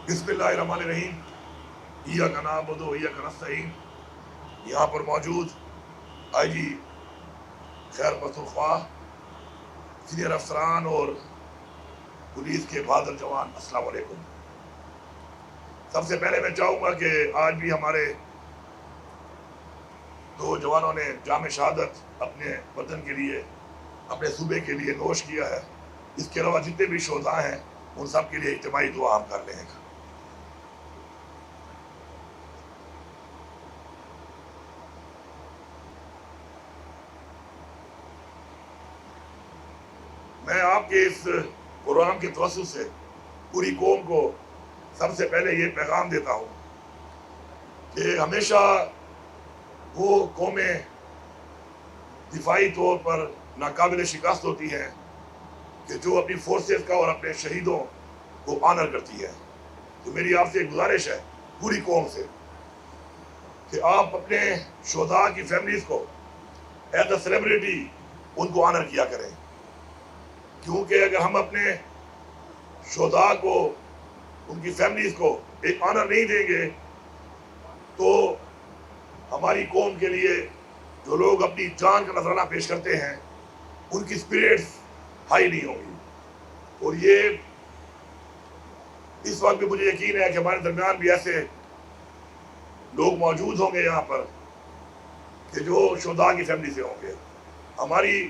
بسم اللہ الرحمن الرحیم۔ ایاک نعبد و ایاک نستعین۔ یہاں پر موجود آئی جی خیر پختونخوا، سینئر افسران اور پولیس کے بہادر جوان، السلام علیکم۔ سب سے پہلے میں چاہوں گا کہ آج بھی ہمارے دو جوانوں نے جام شہادت اپنے وطن کے لیے، اپنے صوبے کے لیے نوش کیا ہے۔ اس کے علاوہ جتنے بھی شہداء ہیں ان سب کے لیے اجتماعی دعا ہم کر لیں گے۔ میں آپ کے اس پروگرام کے توسط سے پوری قوم کو سب سے پہلے یہ پیغام دیتا ہوں کہ ہمیشہ وہ قومیں دفاعی طور پر ناقابل شکست ہوتی ہیں کہ جو اپنی فورسز کا اور اپنے شہیدوں کو آنر کرتی ہے۔ تو میری آپ سے ایک گزارش ہے پوری قوم سے کہ آپ اپنے شہداء کی فیملیز کو ایز اے سیلیبریٹی ان کو آنر کیا کریں، کیونکہ اگر ہم اپنے شہداء کو، ان کی فیملیز کو ایک آنر نہیں دیں گے تو ہماری قوم کے لیے جو لوگ اپنی جان کا نذرانہ پیش کرتے ہیں ان کی اسپرٹس ہائی نہیں ہوں گی۔ اور یہ اس وقت بھی مجھے یقین ہے کہ ہمارے درمیان بھی ایسے لوگ موجود ہوں گے یہاں پر کہ جو شہداء کی فیملی سے ہوں گے۔ ہماری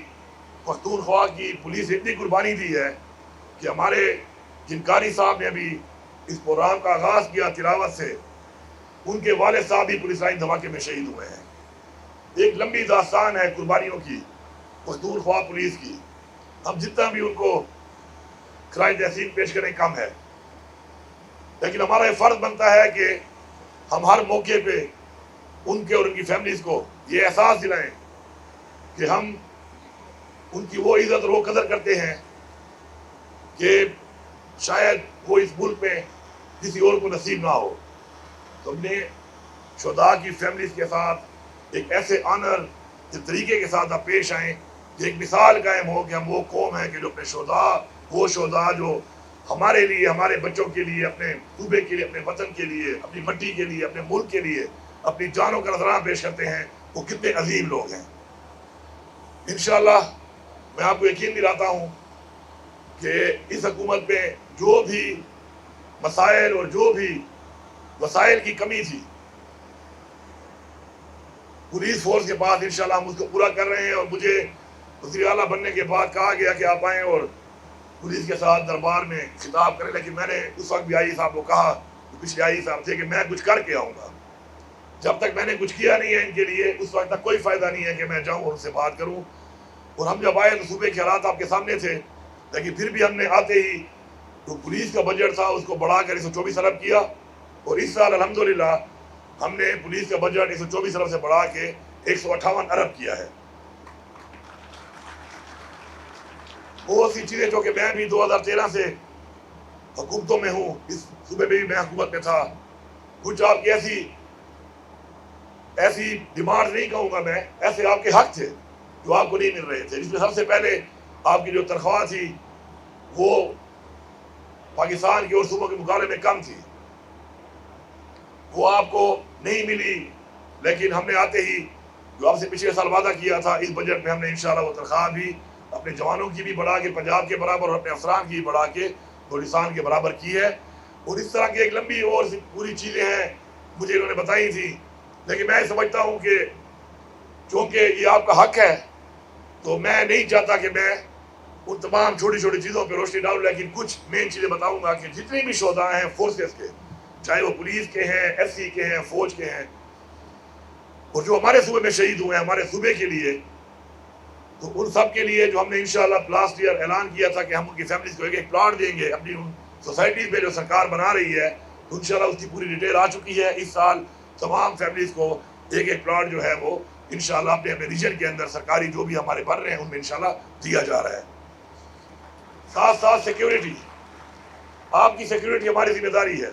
پختونخوا کی پولیس نے اتنی قربانی دی ہے کہ ہمارے جن قاری صاحب نے ابھی اس پروگرام کا آغاز کیا تلاوت سے، ان کے والد صاحب بھی پولیس لائن دھماکے میں شہید ہوئے ہیں۔ ایک لمبی داستان ہے قربانیوں کی پختونخوا پولیس کی۔ ہم جتنا بھی ان کو خراج تحسین پیش کریں کم ہے، لیکن ہمارا یہ فرض بنتا ہے کہ ہم ہر موقع پہ ان کے اور ان کی فیملیز کو یہ احساس دلائیں کہ ہم ان کی وہ عزت اور وہ قدر کرتے ہیں کہ شاید وہ اس ملک میں کسی اور کو نصیب نہ ہو۔ تو ہم نے شہداء کی فیملیز کے ساتھ ایک ایسے آنر کے طریقے کے ساتھ آپ پیش آئیں کہ ایک مثال قائم ہو کہ ہم وہ قوم ہیں کہ جو اپنے شہداء، وہ شہداء جو ہمارے لیے، ہمارے بچوں کے لیے، اپنے صوبے کے لیے، اپنے وطن کے لیے، اپنی مٹی کے لیے، اپنے ملک کے لیے اپنی جانوں کا نذرانہ پیش کرتے ہیں، وہ کتنے عظیم لوگ ہیں۔ انشاءاللہ میں آپ کو یقین دلاتا ہوں کہ اس حکومت میں جو بھی مسائل اور جو بھی وسائل کی کمی تھی پولیس فورس کے پاس، انشاءاللہ ہم اس کو پورا کر رہے ہیں۔ اور مجھے وزیر اعلیٰ بننے کے بعد کہا گیا کہ آپ آئیں اور پولیس کے ساتھ دربار میں خطاب کریں، لیکن میں نے اس وقت بھی آئی صاحب کو کہا، پچھلے آئی صاحب تھے، کہ میں کچھ کر کے آؤں گا۔ جب تک میں نے کچھ کیا نہیں ہے ان کے لیے، اس وقت تک کوئی فائدہ نہیں ہے کہ میں جاؤں اور ان سے بات کروں۔ اور ہم جب آئے تو صوبے کے حالات آپ کے سامنے تھے، لیکن پھر بھی ہم نے آتے ہی جو پولیس کا بجٹ تھا اس کو بڑھا کر 124 ارب کیا، اور اس سال الحمدللہ ہم نے پولیس کا بجٹ 124 ارب سے بڑھا کے 158 ارب کیا ہے۔ بہت سی چیزیں جو کہ میں بھی 2013 سے حکومتوں میں ہوں، اس صوبے میں بھی میں حکومت میں تھا، کچھ آپ کی ایسی ڈیمانڈ نہیں کہوں گا میں، ایسے آپ کے حق تھے جو آپ کو نہیں مل رہے تھے، جس میں سب سے پہلے آپ کی جو تنخواہ تھی وہ پاکستان کے اور صوبوں کے مقابلے میں کم تھی، وہ آپ کو نہیں ملی۔ لیکن ہم نے آتے ہی جو آپ سے پچھلے سال وعدہ کیا تھا، اس بجٹ میں ہم نے انشاءاللہ وہ تنخواہ بھی اپنے جوانوں کی بھی بڑھا کے پنجاب کے برابر اور اپنے افسران کی بھی بڑھا کے بلوچستان کے برابر کی ہے۔ اور اس طرح کی ایک لمبی اور پوری چیزیں ہیں مجھے انہوں نے بتائی تھی، لیکن میں سمجھتا ہوں کہ چونکہ یہ آپ کا حق ہے تو میں نہیں چاہتا کہ میں ان تمام چھوٹی چھوٹی چیزوں پہ روشنی ڈالوں، لیکن کچھ مین چیزیں بتاؤں گا کہ جتنے بھی شہداء ہیں فورسز کے، چاہے وہ پولیس کے ہیں، ایف سی کے ہیں، فوج کے ہیں، اور جو ہمارے صوبے میں شہید ہوئے ہیں ہمارے صوبے کے لیے، تو ان سب کے لیے جو ہم نے انشاءاللہ لاسٹ ایئر اعلان کیا تھا کہ ہم ان کی فیملیز کو ایک ایک پلاٹ دیں گے اپنی ان سوسائٹیز میں جو سرکار بنا رہی ہے، تو انشاءاللہ اس کی پوری ڈیٹیل آ چکی ہے۔ اس سال تمام فیملیز کو ایک ایک پلاٹ جو ہے وہ انشاءاللہ اپنے اپنے ریجن کے اندر سرکاری جو بھی ہمارے بن رہے ہیں ان میں انشاءاللہ دیا جا رہا ہے۔ ساتھ ساتھ سیکیورٹی، آپ کی سیکیورٹی ہماری ذمہ داری ہے۔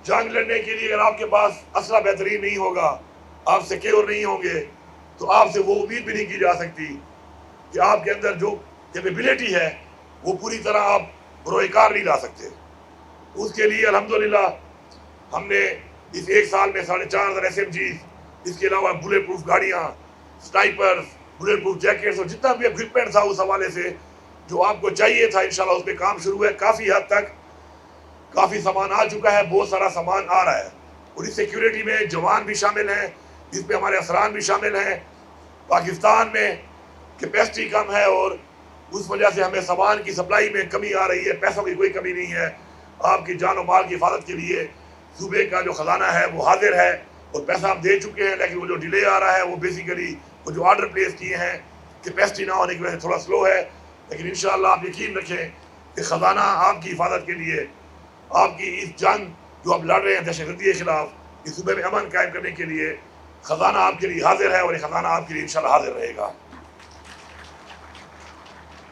جنگ لڑنے کے لیے اگر آپ کے پاس اسلحہ بہترین نہیں ہوگا، آپ سیکیور نہیں ہوں گے، تو آپ سے وہ امید بھی نہیں کی جا سکتی کہ آپ کے اندر جو کیپیبلٹی ہے وہ پوری طرح آپ بروئے کار نہیں لا سکتے۔ اس کے لیے الحمدللہ ہم نے اس ایک سال میں 4,500 SMGs، اس کے علاوہ بلیٹ پروف گاڑیاں، سنائپرز، بلیٹ پروف جیکٹس اور جتنا بھی اکوپمنٹ تھا اس حوالے سے جو آپ کو چاہیے تھا انشاءاللہ اس پہ کام شروع ہے. کافی حد تک کافی سامان آ چکا ہے، بہت سارا سامان آ رہا ہے. اور اس سیکیورٹی میں جوان بھی شامل ہیں، اس پہ ہمارے افسران بھی شامل ہیں. پاکستان میں کیپیسٹی کم ہے اور اس وجہ سے ہمیں سامان کی سپلائی میں کمی آ رہی ہے. پیسوں کی کوئی کمی نہیں ہے. آپ کی جان و مال کی حفاظت کے لیے صوبے کا جو خزانہ ہے وہ حاضر ہے اور پیسہ ہم دے چکے ہیں. لیکن وہ جو ڈیلے آ رہا ہے وہ بیسیکلی وہ جو آرڈر پلیس کیے ہیں کیپیسٹی نہ ہونے کی وجہ سے تھوڑا سلو ہے. لیکن انشاءاللہ آپ یقین رکھیں کہ خزانہ آپ کی حفاظت کے لیے، آپ کی اس جنگ جو آپ لڑ رہے ہیں دہشت گردی کے خلاف، اس صوبے میں امن قائم کرنے کے لیے خزانہ آپ کے لیے حاضر ہے اور یہ خزانہ آپ کے لیے انشاءاللہ حاضر رہے گا.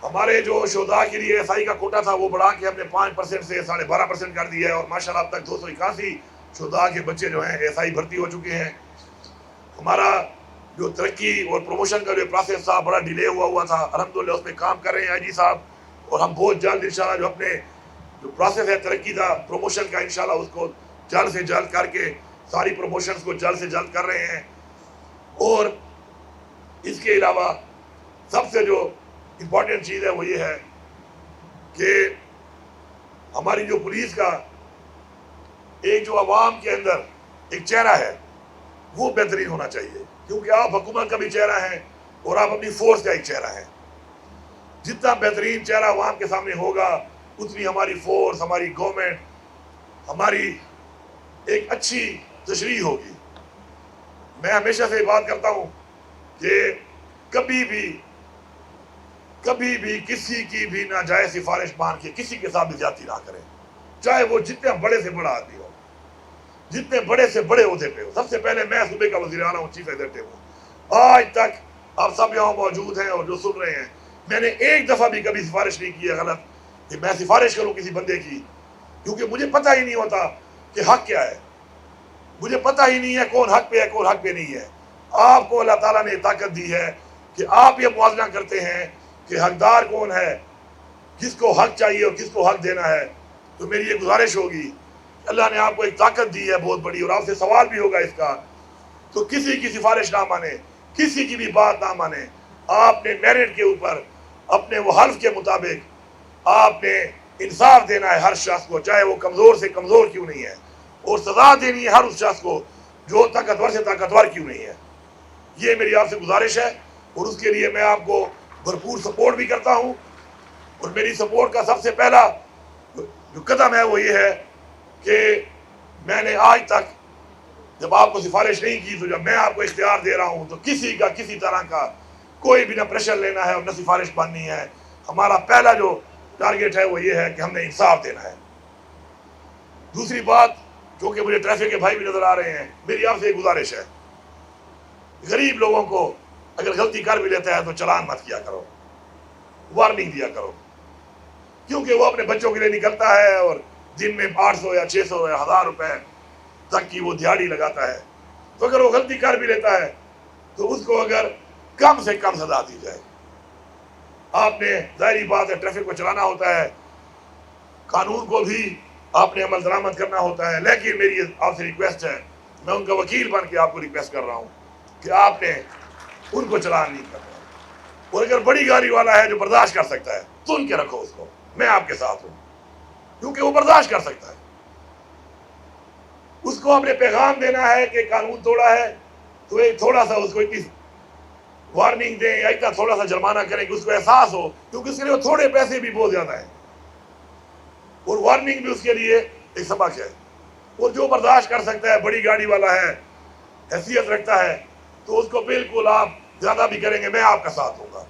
ہمارے جو شہداء کے لیے SI کا کوٹا تھا وہ بڑھا کے ہم نے 5% سے 12.5% کر دیا ہے اور ماشاءاللہ اب تک 281 شہداء کے بچے جو ہیں SI بھرتی ہو چکے ہیں. ہمارا جو ترقی اور پروموشن کا جو پروسیس تھا بڑا ڈیلے ہوا تھا، الحمدللہ اس پہ کام کر رہے ہیں IG صاحب اور ہم بہت جلد انشاءاللہ جو اپنے جو پروسیس ہے ترقی کا پروموشن کا انشاءاللہ اس کو جلد سے جلد کر کے ساری پروموشنز کو جلد سے جلد کر رہے ہیں. اور اس کے علاوہ سب سے جو امپورٹنٹ چیز ہے وہ یہ ہے کہ ہماری جو پولیس کا ایک جو عوام کے اندر ایک چہرہ ہے وہ بہترین ہونا چاہیے، کیونکہ آپ حکومت کا بھی چہرہ ہیں اور آپ اپنی فورس کا ایک چہرہ ہیں. جتنا بہترین چہرہ عوام کے سامنے ہوگا اتنی ہماری فورس، ہماری گورنمنٹ، ہماری ایک اچھی تشریح ہوگی. میں ہمیشہ سے بات کرتا ہوں کہ کبھی بھی کسی کی بھی ناجائز سفارش مان کے کسی کے ساتھ بھی زیادتی نہ کریں، چاہے وہ جتنے بڑے سے بڑا آدمی ہو، جتنے بڑے سے بڑے عہدے پہ ہو. سب سے پہلے میں صوبے کا وزیر اعلیٰ ہوں، چیف ایگزیکٹو ہوں. آج تک آپ سب یہاں موجود ہیں اور جو سن رہے ہیں، میں نے ایک دفعہ بھی کبھی سفارش نہیں کی ہے غلط کہ میں سفارش کروں کسی بندے کی، کیونکہ مجھے پتہ ہی نہیں ہوتا کہ حق کیا ہے. مجھے پتہ ہی نہیں ہے کون حق پہ ہے کون حق پہ نہیں ہے. آپ کو اللہ تعالیٰ نے طاقت دی ہے کہ آپ یہ موازنہ کرتے ہیں کہ حقدار کون ہے، کس کو حق چاہیے اور کس کو حق دینا ہے. تو میری یہ گزارش ہوگی، اللہ نے آپ کو ایک طاقت دی ہے بہت بڑی اور آپ سے سوال بھی ہوگا اس کا، تو کسی کی سفارش نہ مانے، کسی کی بھی بات نہ مانے. آپ نے میرٹ کے اوپر اپنے وہ حلف کے مطابق آپ نے انصاف دینا ہے ہر شخص کو، چاہے وہ کمزور سے کمزور کیوں نہیں ہے، اور سزا دینی ہے ہر اس شخص کو جو طاقتور سے طاقتور کیوں نہیں ہے. یہ میری آپ سے گزارش ہے اور اس کے لیے میں آپ کو بھرپور سپورٹ بھی کرتا ہوں. اور میری سپورٹ کا سب سے پہلا جو قدم ہے وہ یہ ہے کہ میں نے آج تک جب آپ کو سفارش نہیں کی تو جب میں آپ کو اختیار دے رہا ہوں تو کسی کا کسی طرح کا کوئی بھی نہ پریشر لینا ہے اور نہ سفارش بننی ہے. ہمارا پہلا جو ٹارگیٹ ہے وہ یہ ہے کہ ہم نے انصاف دینا ہے. دوسری بات جو کہ مجھے ٹریفک کے بھائی بھی نظر آ رہے ہیں، میری آپ سے ایک گزارش ہے، غریب لوگوں کو اگر غلطی کر بھی لیتا ہے تو چلان مت کیا کرو، وارننگ دیا کرو، کیونکہ وہ اپنے بچوں کے لیے نکلتا ہے اور دن میں 800 یا 600 یا 1000 روپے تک کی وہ دیہڑی لگاتا ہے. تو اگر وہ غلطی کر بھی لیتا ہے تو اس کو اگر کم سے کم سزا دی جائے. آپ نے ظاہری بات ہے ٹریفک کو چلانا ہوتا ہے، قانون کو بھی آپ نے عمل درآمد کرنا ہوتا ہے، لیکن میری آپ سے ریکویسٹ ہے، میں ان کا وکیل بن کے آپ کو ریکویسٹ کر رہا ہوں کہ آپ نے ان کو چلان نہیں کرنا. اور اگر بڑی گاڑی والا ہے جو برداشت کر سکتا ہے سن کے رکھو اس کو، میں آپ کے ساتھ ہوں کیونکہ وہ برداشت کر سکتا ہے. اس کو اپنے پیغام دینا ہے کہ قانون توڑا ہے تو ایک تھوڑا سا اس کو اتنی وارننگ دیں یا اتنا تھوڑا سا جرمانہ کریں کہ اس کو احساس ہو، کیونکہ اس کے لیے تھوڑے پیسے بھی بہت زیادہ ہیں اور وارننگ بھی اس کے لیے ایک سبق ہے. اور جو برداشت کر سکتا ہے، بڑی گاڑی والا ہے، حیثیت رکھتا ہے، تو اس کو بالکل آپ زیادہ بھی کریں گے میں آپ کا ساتھ ہوں گا.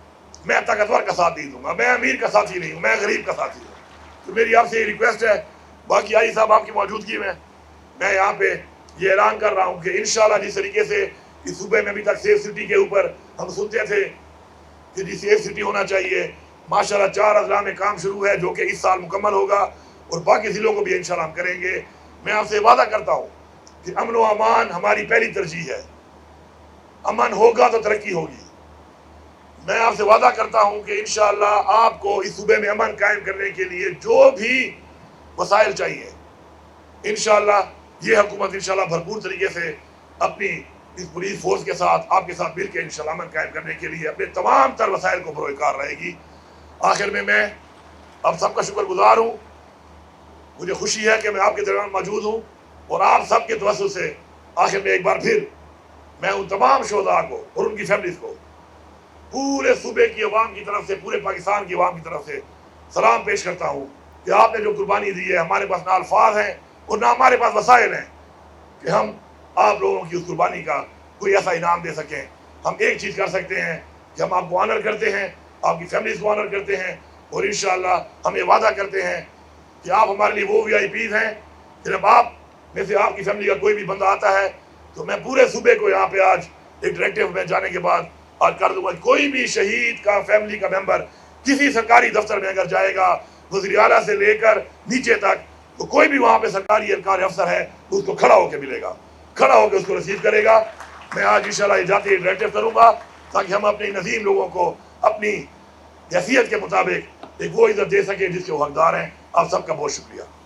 میں طاقتور کا ساتھ نہیں دوں گا، میں امیر کا ساتھی نہیں ہوں، میں غریب کا ساتھی ہوں. تو میری آپ سے یہ ریکویسٹ ہے. باقی آئی صاحب آپ کی موجودگی میں یہاں پہ یہ اعلان کر رہا ہوں کہ انشاءاللہ جس طریقے سے اس صوبے میں ابھی تک سیف سٹی کے اوپر ہم سنتے تھے کہ جی سیف سٹی ہونا چاہیے، ماشاءاللہ 4 اضلاع میں کام شروع ہے جو کہ اس سال مکمل ہوگا اور باقی ضلعوں کو بھی انشاءاللہ ہم کریں گے. میں آپ سے وعدہ کرتا ہوں کہ امن و امان ہماری پہلی ترجیح ہے. امن ہوگا تو ترقی ہوگی. میں آپ سے وعدہ کرتا ہوں کہ انشاءاللہ آپ کو اس صوبے میں امن قائم کرنے کے لیے جو بھی وسائل چاہیے انشاءاللہ یہ حکومت انشاءاللہ بھرپور طریقے سے اپنی اس پولیس فورس کے ساتھ آپ کے ساتھ مل کے انشاءاللہ امن قائم کرنے کے لیے اپنے تمام تر وسائل کو بروئے کار رہے گی۔ آخر میں اب سب کا شکر گزار ہوں، مجھے خوشی ہے کہ میں آپ کے درمیان موجود ہوں، اور آپ سب کے توسط سے آخر میں ایک بار پھر میں ان تمام شہداء کو اور ان کی فیملیز کو پورے صوبے کی عوام کی طرف سے، پورے پاکستان کی عوام کی طرف سے سلام پیش کرتا ہوں کہ آپ نے جو قربانی دی ہے، ہمارے پاس نہ الفاظ ہیں اور نہ ہمارے پاس وسائل ہیں کہ ہم آپ لوگوں کی اس قربانی کا کوئی ایسا انعام دے سکیں۔ ہم ایک چیز کر سکتے ہیں کہ ہم آپ کو آنر کرتے ہیں، آپ کی فیملیز کو آنر کرتے ہیں، اور انشاءاللہ ہم یہ وعدہ کرتے ہیں کہ آپ ہمارے لیے وہ VIP ہیں کہ جب آپ میں سے آپ کی فیملی کا کوئی بھی بندہ آتا ہے تو میں پورے صوبے کو یہاں پہ آج ایک ڈائریکٹیو میں جانے کے بعد آج کر دوں گا، کوئی بھی شہید کا فیملی کا ممبر کسی سرکاری دفتر میں اگر جائے گا، وزیر اعلیٰ سے لے کر نیچے تک، تو کوئی بھی وہاں پہ سرکاری اہلکار افسر ہے اس کو کھڑا ہو کے ملے گا، کھڑا ہو کے اس کو رسیو کرے گا۔ میں آج انشاءاللہ یہ جاتی ڈائریکٹیو کروں گا تاکہ ہم اپنے نظیم لوگوں کو اپنی حیثیت کے مطابق ایک وہ عزت دے سکیں جس کے وہ حقدار ہیں۔ آپ سب کا بہت شکریہ۔